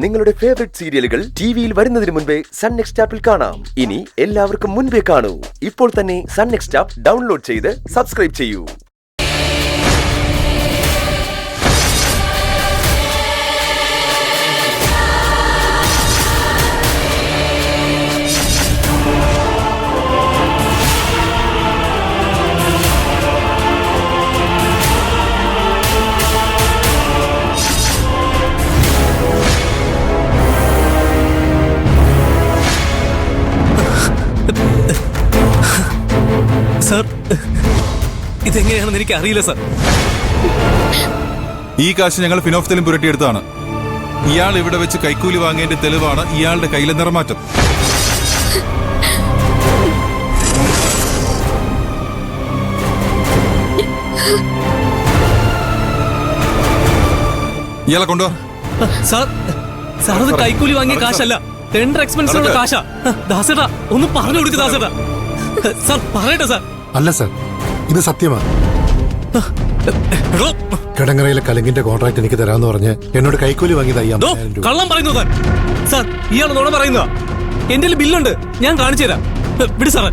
നിങ്ങളുടെ ഫേവറേറ്റ് സീരിയലുകൾ ടിവിയിൽ വരുന്നതിന് മുൻപേ സൺ നെക്സ്റ്റ് ആപ്പിൽ കാണാം. ഇനി എല്ലാവർക്കും മുൻപേ കാണൂ. ഇപ്പോൾ തന്നെ സൺ നെക്സ്റ്റ് ആപ്പ് ഡൗൺലോഡ് ചെയ്ത് സബ്സ്ക്രൈബ് ചെയ്യൂ. സാർ, ഇതെങ്ങനെയാണെന്ന് എനിക്ക് അറിയില്ല സാർ. ഈ കാശ് ഞങ്ങൾ ഫിനോഫ്തലും പുരട്ടിയെടുത്താണ്. ഇയാൾ ഇവിടെ വെച്ച് കൈക്കൂലി വാങ്ങിയതിന്റെ തെളിവാണ് ഇയാളുടെ കയ്യിലെ നിറമാറ്റം. ഇയാളെ കൊണ്ടുവാ. സാർ, സാർ അത് കൈക്കൂലി വാങ്ങിയ കാശല്ല, ടെൻഡർ എക്സ്പെൻസിനുള്ള കാശാ. ദാസേട്ടാ, ഒന്ന് പറഞ്ഞു കൊടുക്ക് ദാസേട്ടാ. സാർ പറയട്ടെ സാർ. അല്ല സാർ, ഇത് സത്യമാണ്. കിടങ്ങറയിലെ കലങ്കിന്റെ കോൺട്രാക്ട് എനിക്ക് തരാമെന്ന് പറഞ്ഞ് എന്നോട് കൈക്കൂലി വാങ്ങിയതായി. കള്ളം പറയുന്നു സാർ. സാർ, ഇയാൾ നോണ പറയുന്നതാ. എന്റെ ബില്ലുണ്ട്, ഞാൻ കാണിച്ചു തരാം. വിട് സാറേ.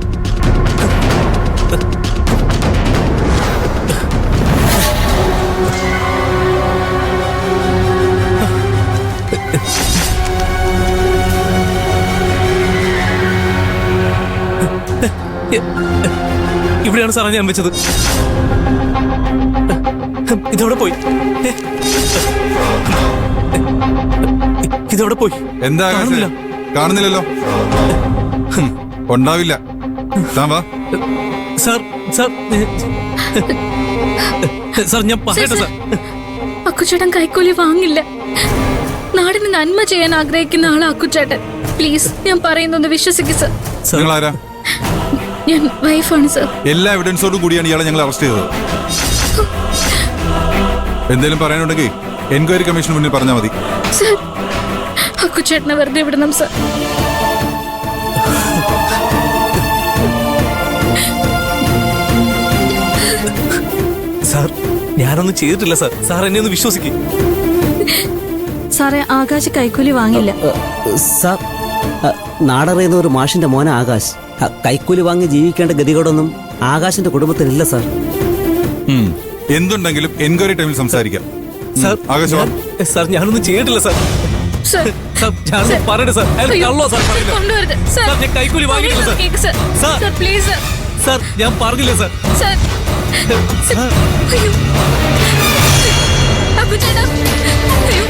ഇവിടെയാണ് സാറേ ഞാൻ വെച്ചത്. ഇതെവിടെ പോയി? ഇതെവിടെ പോയി? എന്താ കാണുന്നില്ലല്ലോ. ഉണ്ടാവില്ല. സാർ, സാർ, സാർ ഞാൻ പറയട്ടെ സാർ. അക്കുച്ചേട്ടൻ കൈക്കൂലി വാങ്ങില്ല. നാടിന് നന്മ ചെയ്യാൻ ആഗ്രഹിക്കുന്ന ആളാ അക്കുച്ചേട്ടൻ. പ്ലീസ്, ഞാൻ പറയുന്നൊന്ന് വിശ്വസിക്കു സർ. നിങ്ങൾ ആരാ? ഞാൻ വൈഫാണ് സർ. എല്ലാ എവിഡൻസോടും കൂടിയാണ് ഇയാളെ ഞങ്ങൾ അറസ്റ്റ് ചെയ്തത്. എന്തെങ്കിലും പറയാനുണ്ടെങ്കിൽ എൻക്വയറി കമ്മീഷന് മുന്നിൽ പറഞ്ഞാൽ മതി. സർ, അക്കുച്ചേട്ടനെ വെറുതെ വിടണം സർ. സാർ, ഞാനൊന്നും ചെയ്തിട്ടില്ല സാർ. സാർ എന്നെ ഒന്ന് വിശ്വസിക്കും. സാറേ, ആകാശ് കൈക്കൂലി വാങ്ങില്ല. സാർ, നാടറിയുന്ന ഒരു മാഷിന്റെ മോന ആകാശ്. കൈക്കൂലി വാങ്ങി ജീവിക്കേണ്ട ഗതികേടൊന്നും ആകാശിന്റെ കുടുംബത്തിലില്ല സാർ. എന്തുണ്ടെങ്കിലും എൻക്വയറി ടൈമിൽ സംസാരിക്കാം. സാർ, സാർ ഞാനൊന്നും ചെയ്തിട്ടില്ല സാർ. സാർ, ഞാനൊന്നും പറയട്ടെ സാർ. കള്ളോ സാർ പറയില്ല. സാർ, ഞാൻ കൈക്കൂലി വാങ്ങിയിട്ടില്ല സാർ. സാർ, പ്ലീസ് സാർ, ഞാൻ പറഞ്ഞില്ല സാർ. സാർ, അക്കുച്ചേട്ടാ, അയ്യോ.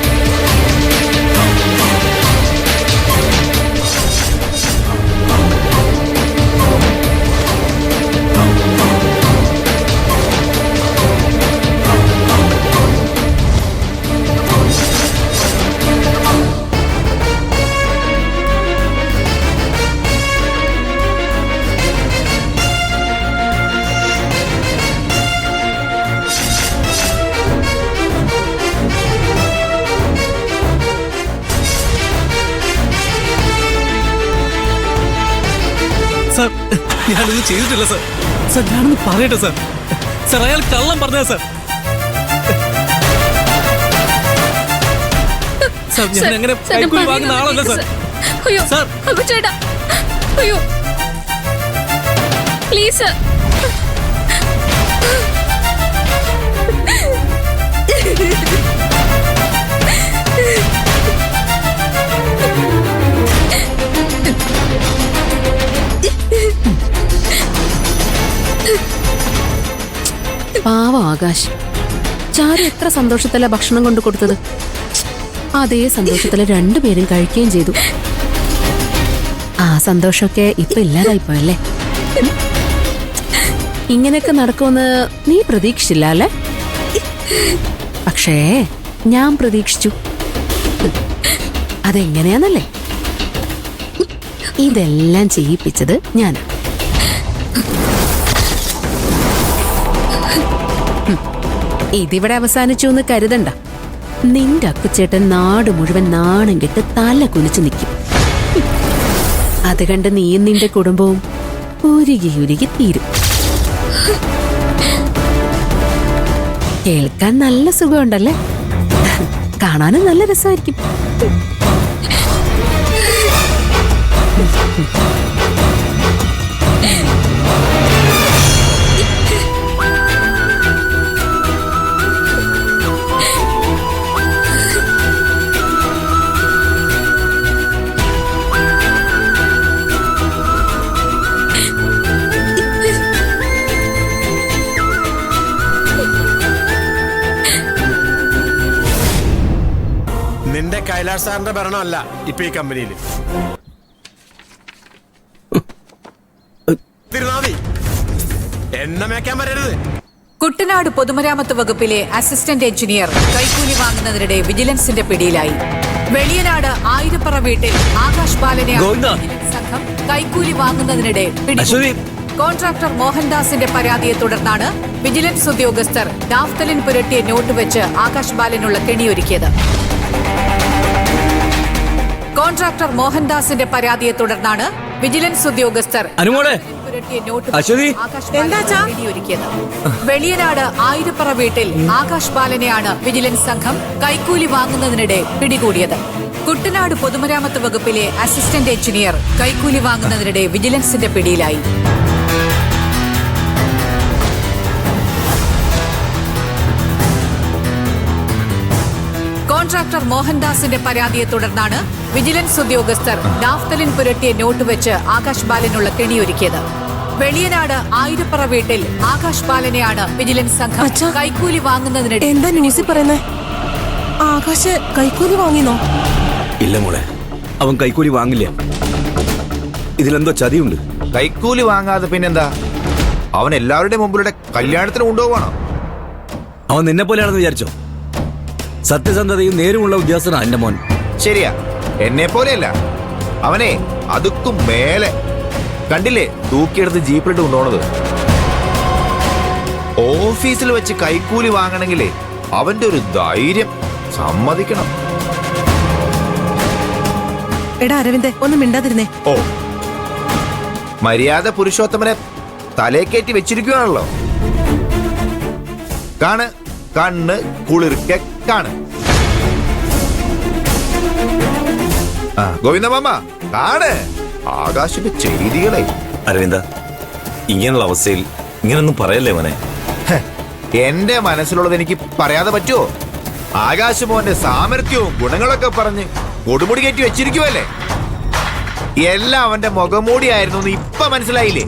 സാർ, ഞാനൊന്നും ചെയ്തിട്ടില്ല സാർ. സാർ, ഞാനൊന്ന് പറയട്ടെ സാർ. സാർ, അയാൾ കള്ളം പറഞ്ഞ സാർ. സാർ, ഞാൻ അങ്ങനെ കൈക്കൂലി വാങ്ങുന്ന ആളല്ല സാർ. അയ്യോ സാർ, അക്കുച്ചേട്ടാ, അയ്യോ പ്ലീസ് സർ. പാവം ആകാശ്. ചാരു എത്ര സന്തോഷത്തില ഭക്ഷണം കൊണ്ട് കൊടുത്തത്. അതേ സന്തോഷത്തില് രണ്ടുപേരും കഴിക്കുകയും ചെയ്തു. ആ സന്തോഷമൊക്കെ ഇപ്പൊ ഇല്ലാതായിപ്പോയല്ലേ. ഇങ്ങനെയൊക്കെ നടക്കുമെന്ന് നീ പ്രതീക്ഷിച്ചില്ല അല്ലേ? പക്ഷേ ഞാൻ പ്രതീക്ഷിച്ചു. അതെങ്ങനെയാന്നല്ലേ? ഇതെല്ലാം ചെയ്യിപ്പിച്ചത് ഞാനാ. ഇതിവിടെ അവസാനിച്ചു എന്ന് കരുതണ്ട. നിന്റെ അക്കുച്ചേട്ടൻ നാട് മുഴുവൻ നാണം കെട്ട് തല കുനിച്ചു നിൽക്കും. അത് കണ്ട് നീയും നിന്റെ കുടുംബവും ഉരുകി ഉരുകി തീരും. കേൾക്കാൻ നല്ല സുഖമുണ്ടല്ലേ? കാണാനും നല്ല രസമായിരിക്കും. അഭിലാഷ് സാറിന്റെ ഭരണമല്ല ഇപ്പൊ ഈ കമ്പനിയിൽ. തിരുനാവി എണ്ണ മേക്കാൻ വരരുത്. കുട്ടനാട് പൊതുമരാമത്ത് വകുപ്പിലെ അസിസ്റ്റന്റ് എഞ്ചിനീയർ കൈക്കൂലി വാങ്ങുന്നതിനിടെ വിജിലൻസിന്റെ പിടിയിലായി. വെളിയനാട് ആയിരപ്പറ വീട്ടിൽ ആകാശ് ബാലനെ സംഘം കൈക്കൂലി വാങ്ങുന്നതിനിടെ പിടികൂടി. കോൺട്രാക്ടർ മോഹൻദാസിന്റെ പരാതിയെ തുടർന്നാണ് വിജിലൻസ് ഉദ്യോഗസ്ഥർ നാഫ്തലിൻ പുരട്ടിയ നോട്ട് വെച്ച് ആകാശ് ബാലനുള്ള കെണിയൊരുക്കിയത്. കോൺട്രാക്ടർ മോഹൻദാസിന്റെ പരാതിയെ തുടർന്നാണ് വിജിലൻസ് ഉദ്യോഗസ്ഥർ വെളിയനാട് ആയിരപ്പറ വീട്ടിൽ ആകാശ് ബാലനെയാണ് വിജിലൻസ് സംഘം കൈക്കൂലി വാങ്ങുന്നതിനിടെ പിടികൂടിയത്. കുട്ടനാട് പൊതുമരാമത്ത് വകുപ്പിലെ അസിസ്റ്റന്റ് എഞ്ചിനീയർ കൈക്കൂലി വാങ്ങുന്നതിനിടെ വിജിലൻസിന്റെ പിടിയിലായി. കോൺട്രാക്ടർ മോഹൻദാസിന്റെ പരാതിയെ തുടർന്നാണ് വിജിലൻസ് ഉദ്യോഗസ്ഥർ നാഫ്തലിൻ പുരട്ടിയ നോട്ട് വെച്ച് ആകാശ് ബാലനുള്ള കെണിയൊരുക്കിയത്. വെളിയനാട് ആയിരപ്പറ വീട്ടിൽ ആകാശ് ബാലനെയാണ് വിജിലൻസ് സംഘം കൈക്കൂലി വാങ്ങുന്നതിനിടെ. എന്താ ന്യൂസിൽ പറയുന്നേ? ആകാശ് കൈക്കൂലി വാങ്ങിനോ? ഇല്ല മോളെ, അവൻ കൈക്കൂലി വാങ്ങില്ല. ഇതിലെന്തോ ചതിയുണ്ട്. കൈക്കൂലി വാങ്ങാതെ പിന്നെന്താ? അവൻ എല്ലാവരുടെയും മുമ്പിലൂടെ കല്യാണത്തിന് കൊണ്ടുപോവാണോ? അവൻ നിന്നെ പോലെയാണെന്ന് വിചാരിച്ചോ? സത്യസന്ധതയും നേരുമുള്ള ഉദ്യോഗസ്ഥനാ എന്റെ മോൻ. ശരിയാ, എന്നെ പോലെയല്ല. അവനെ അതുക്കും മേലെ. കണ്ടില്ലേ തൂക്കിയെടുത്ത് ജീപ്പിലിട്ട് കൊണ്ടുപോണത്? ഓഫീസിൽ വെച്ച് കൈക്കൂലി വാങ്ങണമെങ്കിലേ അവന്റെ ഒരു ധൈര്യം സമ്മതിക്കണം. എടാ അരവിന്ദേ, ഒന്ന് മിണ്ടാതിരുന്നേ. ഓ, മര്യാദ പുരുഷോത്തമനെ തലേക്കേറ്റി വെച്ചിരിക്കുകയാണല്ലോ. കാണ്, കണ്ണ് കുളിർക്കെ കാണ്. ഗോവിന്ദമാമ കാണ് ആകാശിന്റെ ചെയ്തികളെ. അരവിന്ദ, ഇങ്ങനെയുള്ള അവസ്ഥയിൽ ഇങ്ങനൊന്നും പറയല്ലേ മോനെ. എന്റെ മനസ്സിലുള്ളത് എനിക്ക് പറയാതെ പറ്റുമോ? ആകാശ് മോന്റെ സാമർത്ഥ്യവും ഗുണങ്ങളൊക്കെ പറഞ്ഞ് കൊടുമുടി കയറ്റി വെച്ചിരിക്കുവല്ലേ. എല്ലാം അവന്റെ മുഖംമൂടിയായിരുന്നു എന്ന് ഇപ്പൊ മനസ്സിലായില്ലേ?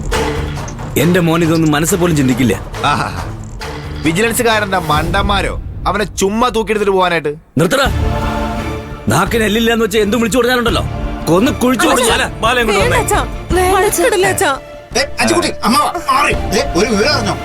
എന്റെ മോൻ ഇതൊന്നും മനസ്സ് പോലും ചിന്തിക്കില്ല. വിജിലൻസുകാരന്റെ മണ്ടന്മാരോ അവനെ ചുമ്മാ തൂക്കിയെടുത്തിട്ട് പോവാനായിട്ട്. നിർത്തട, നാക്കിന് എല്ലില്ലാന്ന് വെച്ചാൽ എന്തും വിളിച്ചു കൊടുക്കാനുണ്ടല്ലോ. കൊന്ന് കുഴിച്ചു ഒരു വിവരം അറിഞ്ഞോ?